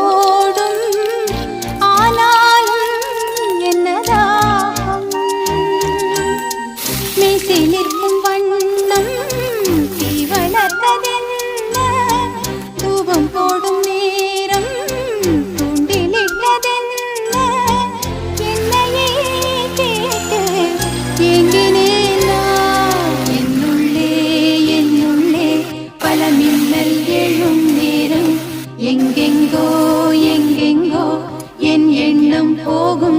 ஓடும் ஆனாலும் என்னதாகும் மீசை நிற்கும் வண்ணம் தீ வளர்த்ததென்ன தூபம் போடும் நேரம் தூண்டிலிட்டதென்ன என்னையே கேட்டு ஏங்கினேன் நான் என்னுள்ளே பல மின்னல் எழும் நேரம் எங்கெங்கோ என் எண்ணம் போகும்